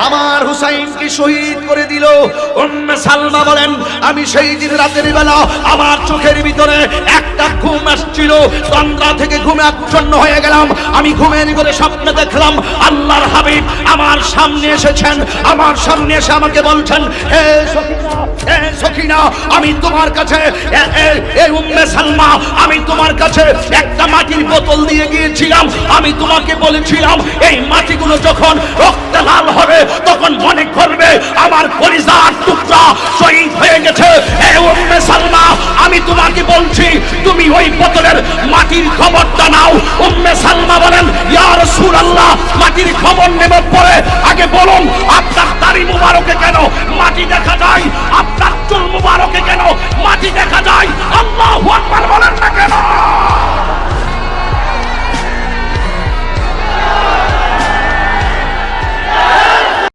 আমার হুসাইনকে শহীদ করে দিল। উম্মে সালমা বলেন, আমি সেই দিন রাতের বেলা আমার চোখের ভিতরে একটা ঘুম আসছিল, তন্দ্রা থেকে ঘুমে আচ্ছন্ন হয়ে গেলাম। আমি ঘুমের ভিতরে স্বপ্ন দেখলাম আল্লাহর হাবিব আমার সামনে এসেছেন। আমার সামনে এসে আমাকে বলছেন, হে সখিনা, হে সখিনা, আমি তোমার কাছে এই উম্মে সালমা, আমি তোমার কাছে একটা মাটির বোতল দিয়ে গিয়েছিলাম। আমি তোমাকে বলেছিলাম এই মাটিগুলো যখন রক্তে লাল হবে তখন মনে করবে আমার কলিজার টুকরা শহীদ হয়ে গেছে। এই উম্মে সালমা, আমি তোমাকে বলছি তুমি ওই বোতলের মাটির খবরটা নাও। উম্মে সালমা বলেন, ইয়া রাসূলুল্লাহ, মাটির খবর নেব পরে, আগে বলুন